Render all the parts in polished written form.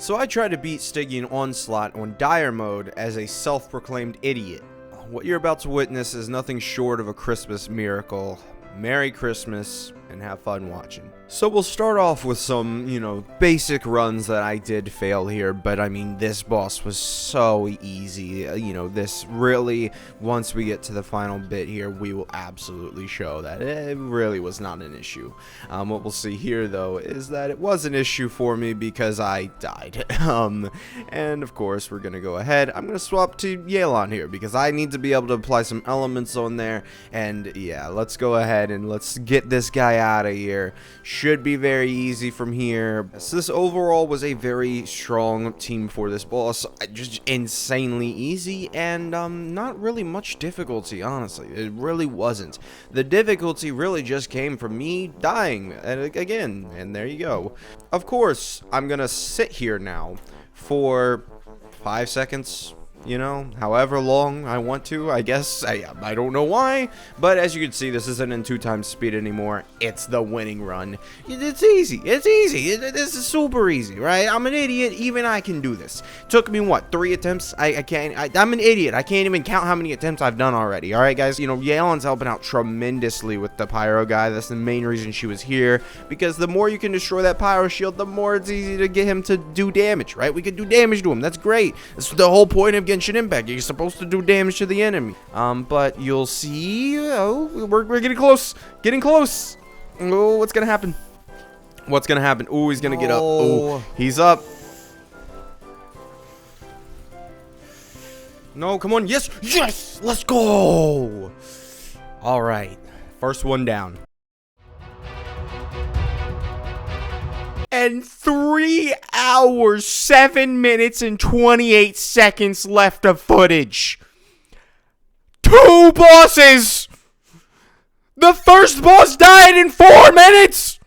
So I tried to beat Stygian Onslaught on dire mode as a self-proclaimed idiot. What you're about to witness is nothing short of a Christmas miracle. Merry Christmas, and have fun watching. So we'll start off with some, basic runs that I did fail here, but I mean, this boss was so easy. This really, once we get to the final bit here, we will absolutely show that it really was not an issue. What we'll see here, though, is that it was an issue for me because I died. And of course, we're gonna go ahead. I'm gonna swap to Xilonen here because I need to be able to apply some elements on there, and yeah, let's go ahead and let's get this guy out of here. Should be very easy from here. So this overall was a very strong team for this boss. Just insanely easy and not really much difficulty, honestly. It really wasn't. The difficulty really just came from me dying again, and there you go. Of course, I'm gonna sit here now for 5 seconds. However long I want to, I guess. I don't know why, but as you can see, this isn't in 2x speed anymore. It's the winning run. It's easy. It's easy. This is super easy, right? I'm an idiot. Even I can do this. Took me, what, 3 attempts? I'm an idiot. I can't even count how many attempts I've done already. All right, guys? Yalon's helping out tremendously with the pyro guy. That's the main reason she was here, because the more you can destroy that pyro shield, the more it's easy to get him to do damage, right? We can do damage to him. That's great. That's the whole point of genshin impact. You're supposed to do damage to the enemy. But you'll see. Oh, we're getting close. Getting close. Oh, what's gonna happen? What's gonna happen? Oh, he's gonna get up. Oh, he's up. No, come on. Yes, yes. Let's go. All right, first one down. And 3 hours, 7 minutes, and 28 seconds left of footage. 2 bosses! The first boss died in 4 minutes!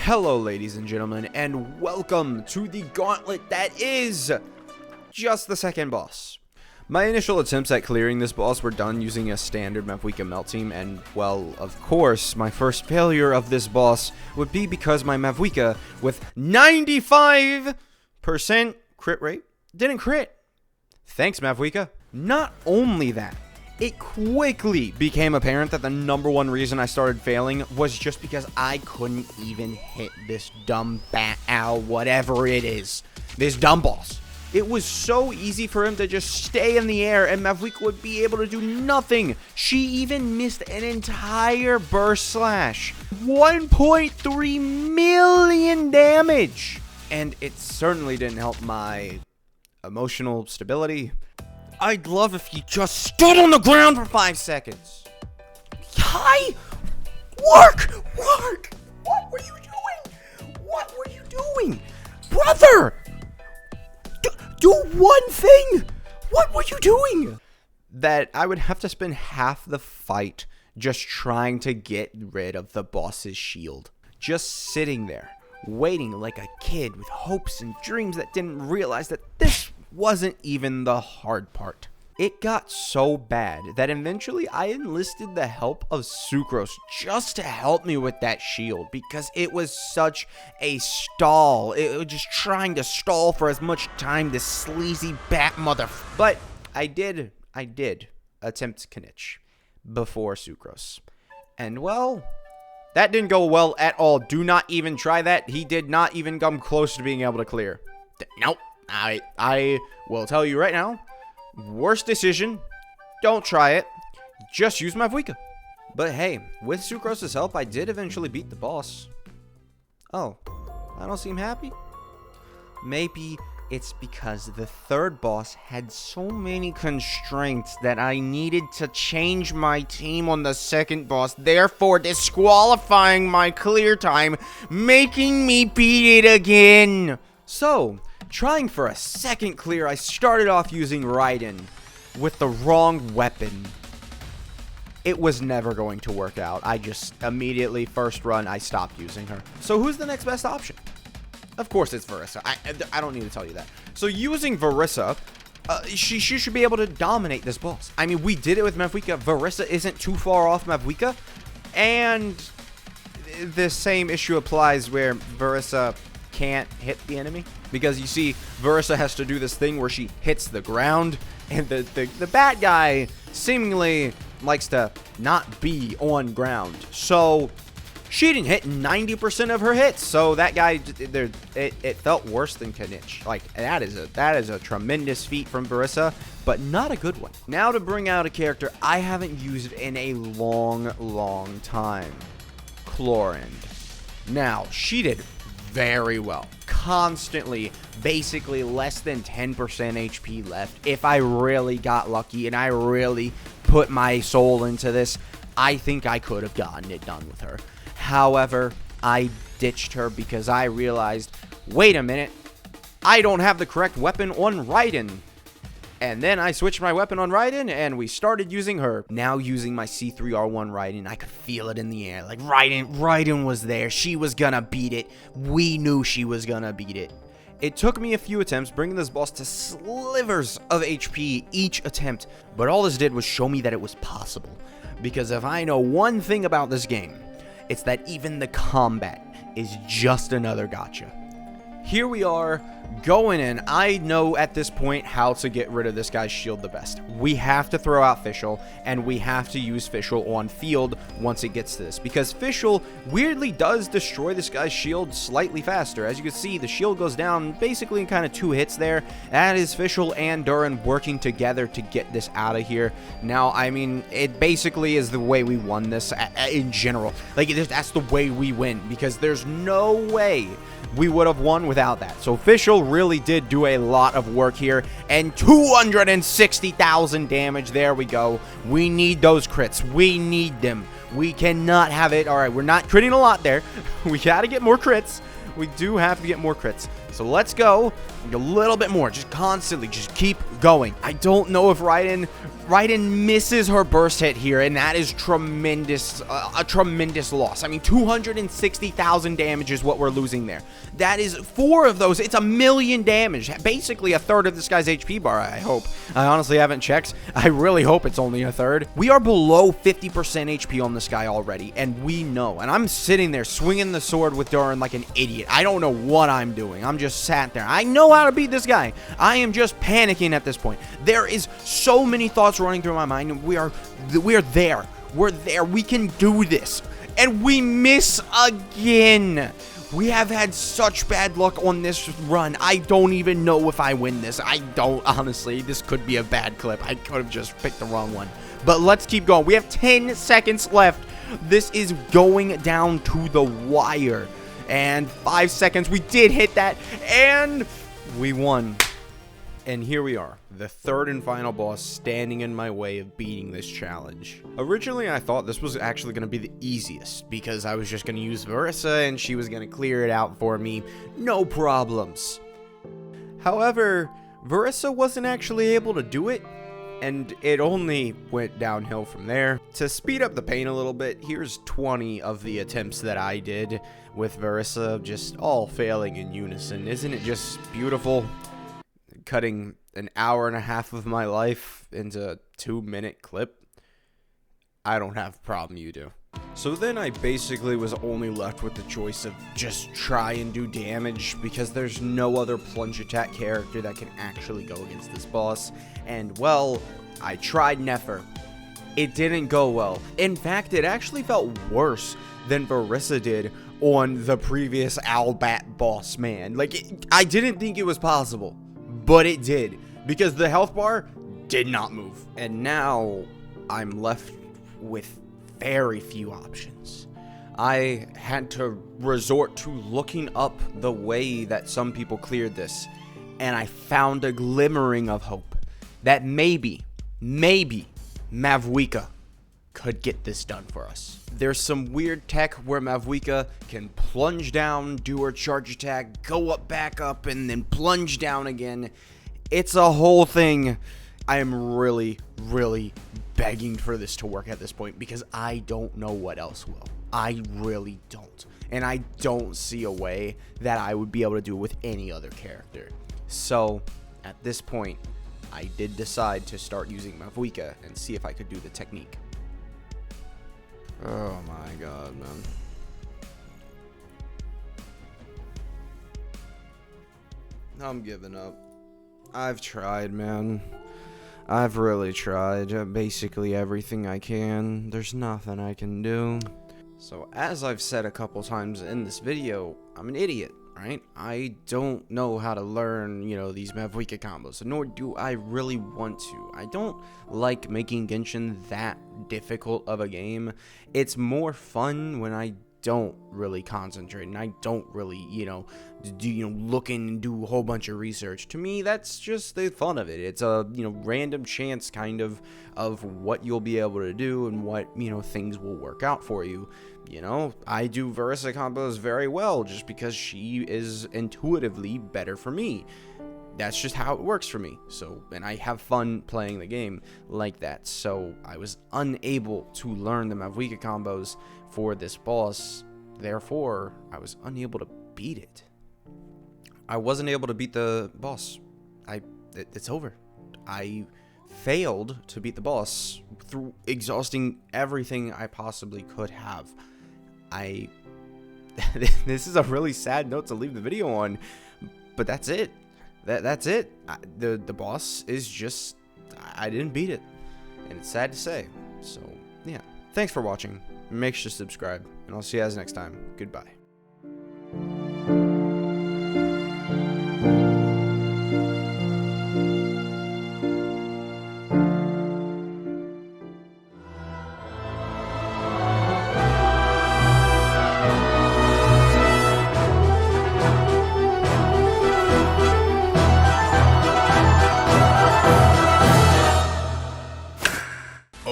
Hello, ladies and gentlemen, and welcome to the gauntlet that is just the second boss. My initial attempts at clearing this boss were done using a standard Mavuika melt team, and, well, of course, my first failure of this boss would be because my Mavuika, with 95% crit rate, didn't crit. Thanks, Mavuika. Not only that, it quickly became apparent that the #1 reason I started failing was just because I couldn't even hit this dumb bat owl, whatever it is, this dumb boss. It was so easy for him to just stay in the air, and Mavuika would be able to do nothing. She even missed an entire burst slash. 1.3 million damage. And it certainly didn't help my emotional stability. I'd love if you just stood on the ground for 5 seconds. Hi! Work! What were you doing? What were you doing? Brother! Do one thing! What were you doing? That I would have to spend half the fight just trying to get rid of the boss's shield. Just sitting there, waiting like a kid with hopes and dreams that didn't realize that this wasn't even the hard part. It got so bad that eventually I enlisted the help of Sucrose just to help me with that shield, because it was such a stall. It was just trying to stall for as much time, this sleazy bat mother. But I did attempt Knitch before Sucrose. And well, that didn't go well at all. Do not even try that. He did not even come close to being able to clear. Nope. I will tell you right now. Worst decision. Don't try it. Just use Mavuika. But hey, with Sucrose's help, I did eventually beat the boss. Oh, I don't seem happy? Maybe it's because the third boss had so many constraints that I needed to change my team on the second boss, therefore disqualifying my clear time, making me beat it again. So, trying for a second clear, I started off using Raiden with the wrong weapon. It was never going to work out. I just immediately, first run, I stopped using her. So who's the next best option? Of course it's Varesa. I don't need to tell you that. So using Varesa, she should be able to dominate this boss. I mean, we did it with Mavuika. Varesa isn't too far off Mavuika. And the same issue applies where Varesa can't hit the enemy. Because you see, Varesa has to do this thing where she hits the ground, and the bad guy seemingly likes to not be on ground. So she didn't hit 90% of her hits. So that guy, it felt worse than Kanich. Like, that is a tremendous feat from Varesa, but not a good one. Now to bring out a character I haven't used in a long time. Chlorinde. Now, she did very well. Constantly, basically less than 10% HP left. If I really got lucky and I really put my soul into this, I think I could have gotten it done with her. However, I ditched her because I realized, wait a minute, I don't have the correct weapon on Raiden. And then I switched my weapon on Raiden, and we started using her. Now using my C3R1 Raiden, I could feel it in the air. Like, Raiden was there. She was gonna beat it. We knew she was gonna beat it. It took me a few attempts, bringing this boss to slivers of HP each attempt. But all this did was show me that it was possible. Because if I know one thing about this game, it's that even the combat is just another gotcha. Here we are, going in. I know at this point how to get rid of this guy's shield the best. We have to throw out Fischl, and we have to use Fischl on field once it gets to this. Because Fischl weirdly does destroy this guy's shield slightly faster. As you can see, the shield goes down basically in kind of 2 hits there. That is Fischl and Durin working together to get this out of here. Now, I mean, it basically is the way we won this in general. Like, that's the way we win, because there's no way we would have won without that. So Fischl really did do a lot of work here, and 260,000 damage. There we go. We need those crits. We need them. We cannot have it. All right, we're not critting a lot there. We got to get more crits. We do have to get more crits. So let's go a little bit more. Just constantly, just keep going. I don't know if Raiden misses her burst hit here, and that is tremendous, a tremendous loss. I mean, 260,000 damage is what we're losing there. That is 4 of those. It's 1,000,000 damage. Basically a third of this guy's HP bar, I hope. I honestly haven't checked. I really hope it's only a third. We are below 50% HP on this guy already, and we know. And I'm sitting there swinging the sword with Durin like an idiot. I don't know what I'm doing. I'm just sat there. I know how to beat this guy. I am just panicking at this point. There is so many thoughts running through my mind, and we are there. We're there. We can do this. And we miss again. We have had such bad luck on this run. I don't even know if I win this. I don't, honestly. This could be a bad clip. I could have just picked the wrong one. But let's keep going. We have 10 seconds left. This is going down to the wire. And 5 seconds. We did hit that. And we won. And here we are, the third and final boss standing in my way of beating this challenge. Originally, I thought this was actually going to be the easiest, because I was just going to use Varesa and she was going to clear it out for me. No problems. However, Varesa wasn't actually able to do it, and it only went downhill from there. To speed up the pain a little bit, here's 20 of the attempts that I did with Varesa, just all failing in unison. Isn't it just beautiful? Cutting an hour and a half of my life into a 2-minute clip. I don't have a problem, you do. So then I basically was only left with the choice of just try and do damage, because there's no other plunge attack character that can actually go against this boss. And well, I tried Nefer. It didn't go well. In fact, it actually felt worse than Varesa did on the previous Albat boss, man. Like, I didn't think it was possible. But it did, because the health bar did not move. And now I'm left with very few options. I had to resort to looking up the way that some people cleared this, and I found a glimmering of hope that maybe Mavuika could get this done for us. There's some weird tech where Mavuika can plunge down, do her charge attack, go up, back up, and then plunge down again. It's a whole thing. I am really begging for this to work at this point, because I don't know what else will. I really don't. And I don't see a way that I would be able to do it with any other character. So, at this point, I did decide to start using Mavuika and see if I could do the technique. Oh my god, man. I'm giving up. I've tried, man. I've really tried. Basically everything I can. There's nothing I can do. So, as I've said a couple times in this video, I'm an idiot, right? I don't know how to learn, these Mavuika combos, nor do I really want to. I don't like making Genshin that difficult of a game. It's more fun when I don't really concentrate and I don't really, look in and do a whole bunch of research. To me, that's just the fun of it. It's a, random chance kind of what you'll be able to do and what, things will work out for you. I do Varesa combos very well just because she is intuitively better for me. That's just how it works for me. So, and I have fun playing the game like that. So, I was unable to learn the Mavuika combos for this boss. Therefore, I was unable to beat it. I wasn't able to beat the boss. It's over. I failed to beat the boss through exhausting everything I possibly could have. This is a really sad note to leave the video on, but that's it. That's it. The boss is just, I didn't beat it, and it's sad to say. So yeah, thanks for watching. Make sure to subscribe, and I'll see you guys next time. Goodbye.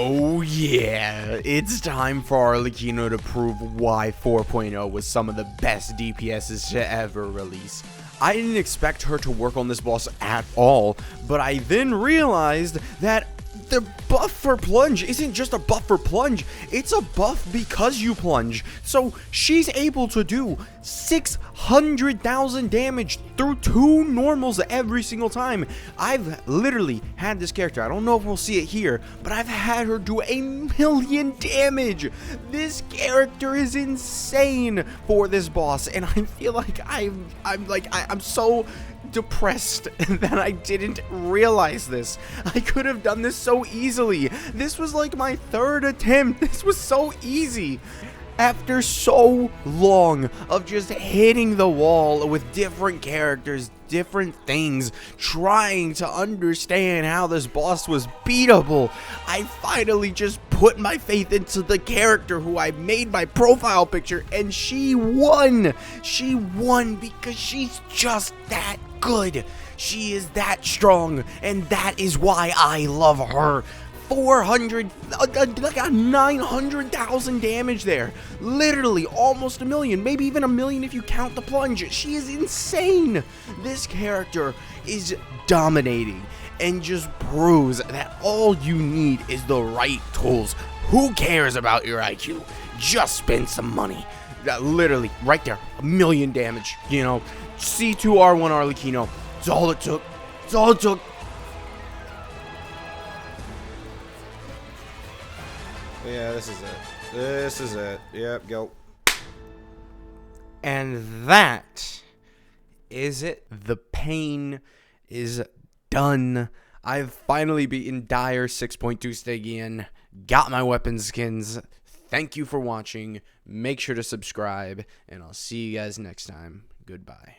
Oh yeah, it's time for Arlecchino to prove why 4.0 was some of the best DPSs to ever release. I didn't expect her to work on this boss at all, but I then realized that the buff for plunge isn't just a buff for plunge, it's a buff because you plunge. So she's able to do 600,000 damage through 2 normals every single time. I've literally had this character, I don't know if we'll see it here, but I've had her do 1,000,000 damage. This character is insane for this boss, and I feel like I'm so depressed that I didn't realize this. I could have done this so easily. This was like my 3rd attempt. This was so easy. After so long of just hitting the wall with different characters, different things, trying to understand how this boss was beatable, I finally just put my faith into the character who I made my profile picture, and she won. She won because she's just that good. She is that strong, and that is why I love her. 900,000 damage there. Literally almost 1,000,000, maybe even 1,000,000 if you count the plunge. She is insane. This character is dominating and just proves that all you need is the right tools. Who cares about your IQ? Just spend some money. Literally, right there, 1,000,000 damage. C2R1 Arlecchino. It's all it took. It's all it took. Yeah, this is it. This is it. Yep, go. And that is it. The pain is done. I've finally beaten Dire 6.2 Stygian. Got my weapon skins. Thank you for watching. Make sure to subscribe, and I'll see you guys next time. Goodbye.